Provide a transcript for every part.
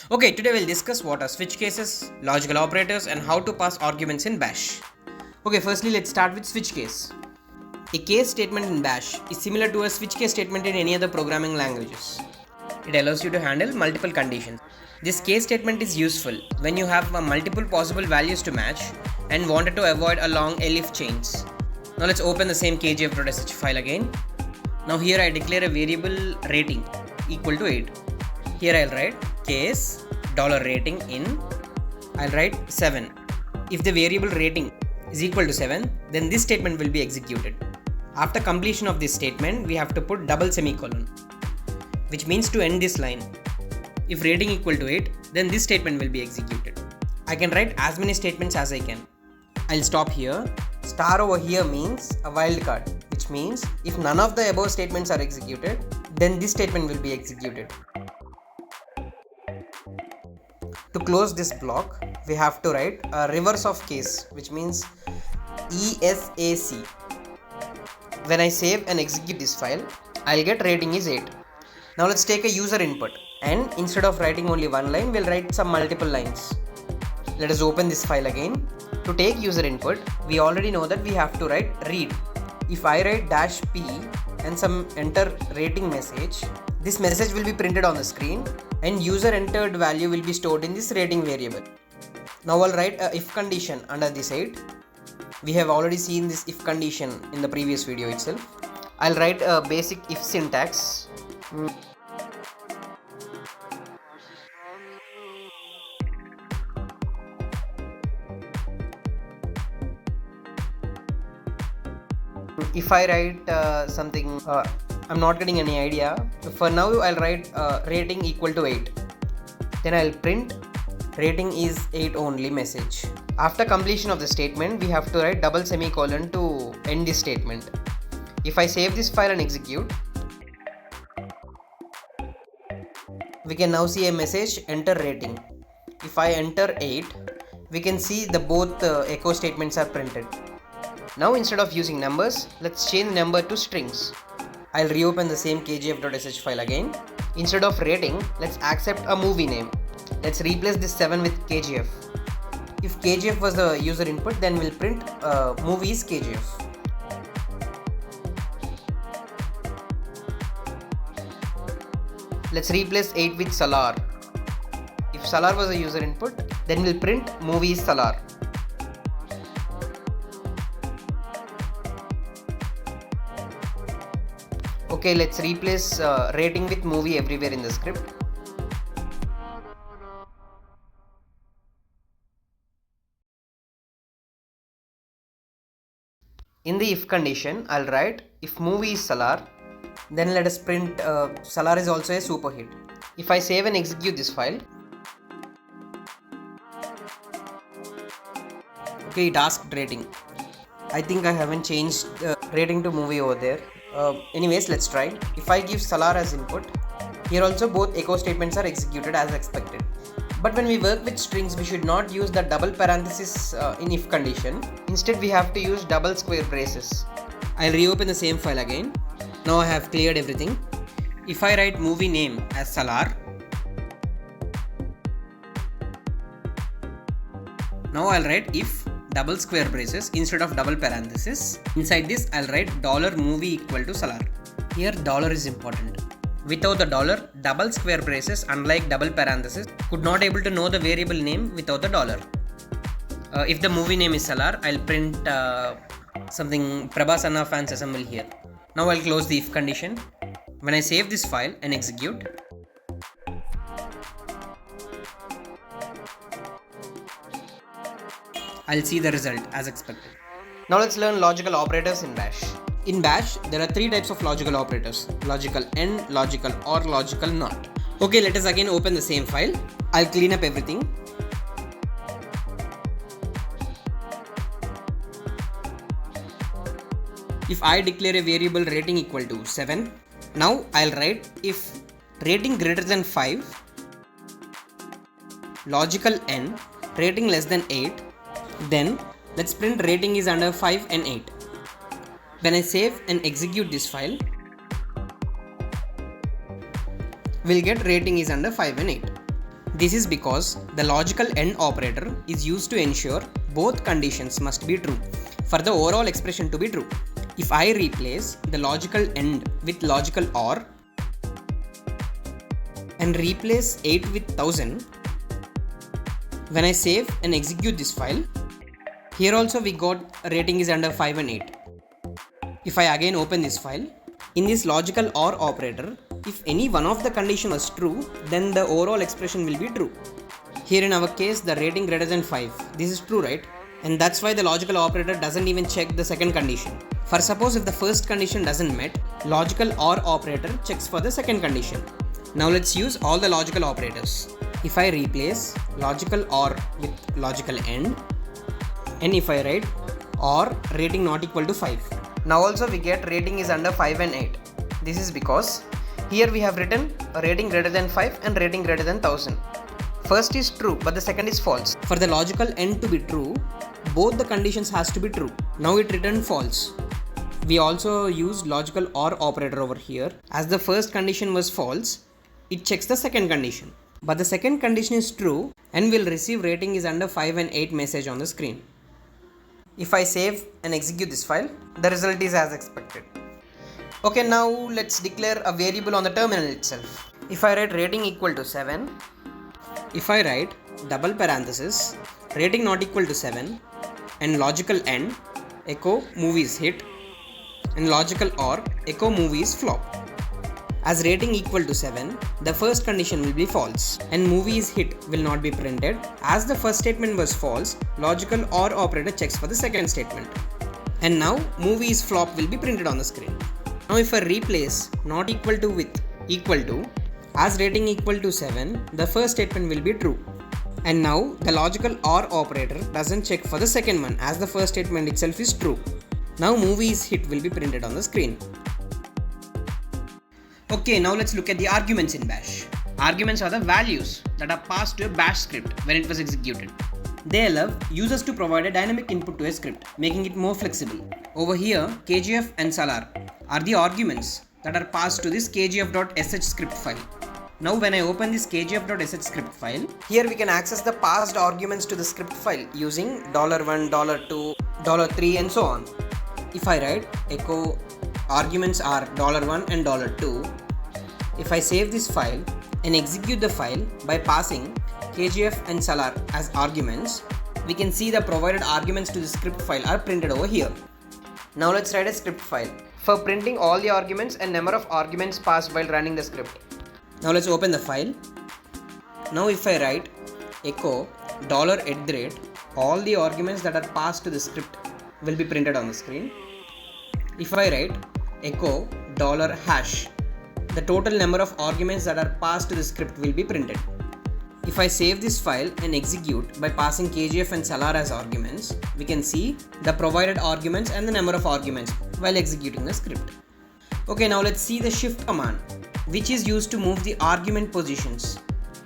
Okay, today we'll discuss what are switch cases, logical operators, and how to pass arguments in bash. Okay, firstly let's start with switch case. A case statement in bash is similar to a switch case statement in any other programming languages. It allows you to handle multiple conditions. This case statement is useful when you have multiple possible values to match and wanted to avoid a long elif chains. Now let's open the same kgf.sh file again. Now here I declare a variable rating equal to 8. Here I'll write case $rating in, I'll write 7. If the variable rating is equal to 7, then this statement will be executed. After completion of this statement, we have to put double semicolon, which means to end this line. If rating equal to 8, then this statement will be executed. I can write as many statements as I can. I'll stop here. Star over here means a wildcard, which means if none of the above statements are executed, then this statement will be executed. To close this block, we have to write a reverse of case, which means ESAC. When I save and execute this file, I'll get rating is 8. Now let's take a user input, and instead of writing only one line, we'll write some multiple lines. Let us open this file again. To take user input, we already know that we have to write read. If I write -p and some enter rating message, this message will be printed on the screen and user entered value will be stored in this rating variable. Now I'll write a if condition under this 8. We have already seen this if condition in the previous video itself. I'll write a basic if syntax. If I write something, I'm not getting any idea. For now, I'll write rating equal to 8. Then I'll print rating is 8 only message. After completion of the statement, we have to write double semicolon to end this statement. If I save this file and execute, we can now see a message enter rating. If I enter 8, we can see the both echo statements are printed. Now instead of using numbers, let's change number to strings. I'll reopen the same kgf.sh file again. Instead of rating, let's accept a movie name. Let's replace this 7 with kgf. If kgf was the user input, then we'll print movies kgf. Let's replace 8 with Salar. If Salar was the user input, then we'll print movies Salar. Okay, let's replace rating with movie everywhere in the script. In the if condition, I'll write if movie is Salar, then let us print Salar is also a superhit. If I save and execute this file, okay, it asked rating. I think I haven't changed rating to movie over there. Anyways, let's try. If I give Salar as input, here also both echo statements are executed as expected. But when we work with strings, we should not use the double parenthesis in if condition. Instead, we have to use double square braces. I'll reopen the same file again. Now I have cleared everything. If I write movie name as Salar, now I'll write if double square braces instead of double parenthesis. Inside this, I'll write $movie equal to Salar. Here dollar is important. Without the dollar, double square braces, unlike double parenthesis, could not able to know the variable name without the dollar. If the movie name is Salar, I'll print something Prabhasana fans assemble here. Now I'll close the if condition. When I save this file and execute, I'll see the result as expected. Now let's learn logical operators in bash. In bash, there are 3 types of logical operators: logical AND, logical OR, logical NOT. Okay, let us again open the same file. I'll clean up everything. If I declare a variable rating equal to 7, now I'll write if rating greater than 5, logical N, rating less than 8, then let's print rating is under 5 and 8. When I save and execute this file, we'll get rating is under 5 and 8. This is because the logical AND operator is used to ensure both conditions must be true for the overall expression to be true. If I replace the logical AND with logical OR and replace 8 with 1000, when I save and execute this file, here also we got rating is under 5 and 8. If I again open this file, in this logical OR operator, if any one of the condition was true, then the overall expression will be true. Here in our case, the rating greater than 5. This is true, right? And that's why the logical operator doesn't even check the second condition. For suppose if the first condition doesn't met, logical OR operator checks for the second condition. Now let's use all the logical operators. If I replace logical OR with logical AND, and if I write OR rating not equal to 5. Now also we get rating is under 5 and 8. This is because here we have written a rating greater than 5 and rating greater than 1000. First is true but the second is false. For the logical AND to be true, both the conditions has to be true. Now it returned false. We also use logical OR operator over here. As the first condition was false, it checks the second condition. But the second condition is true and will receive rating is under 5 and 8 message on the screen. If I save and execute this file, the result is as expected. Okay, now let's declare a variable on the terminal itself. If I write rating equal to 7, if I write double parenthesis, rating not equal to 7, and logical AND, echo movie is hit, and logical OR, echo movie is flop. As rating equal to 7, the first condition will be false and movie is hit will not be printed. As the first statement was false, logical OR operator checks for the second statement. And now movie is flop will be printed on the screen. Now if I replace not equal to with equal to, as rating equal to 7, the first statement will be true. And now the logical OR operator doesn't check for the second one as the first statement itself is true. Now movie is hit will be printed on the screen. Okay, now let's look at the arguments in bash. Arguments are the values that are passed to a bash script when it was executed. They allow users to provide a dynamic input to a script, making it more flexible. Over here, kgf and salar are the arguments that are passed to this kgf.sh script file. Now when I open this kgf.sh script file, here we can access the passed arguments to the script file using $1, $2, $3 and so on. If I write echo arguments are $1 and $2, if I save this file and execute the file by passing kgf and salar as arguments, we can see the provided arguments to the script file are printed over here. Now let's write a script file for printing all the arguments and number of arguments passed while running the script. Now let's open the file. Now if I write echo $@, all the arguments that are passed to the script will be printed on the screen. If I write echo $#, the total number of arguments that are passed to the script will be printed. If I save this file and execute by passing kgf and salar as arguments, we can see the provided arguments and the number of arguments while executing the script. Okay, now let's see the shift command, which is used to move the argument positions.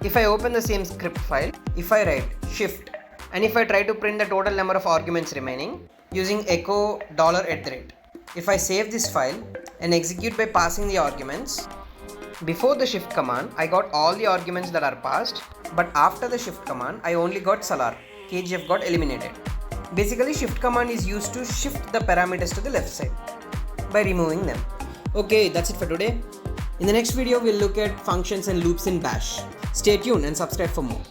If I open the same script file, if I write shift and if I try to print the total number of arguments remaining using echo $@, if I save this file and execute by passing the arguments, before the shift command I got all the arguments that are passed, but after the shift command I only got salar, kgf got eliminated. Basically shift command is used to shift the parameters to the left side by removing them. Okay, that's it for today. In the next video we'll look at functions and loops in bash. Stay tuned and subscribe for more.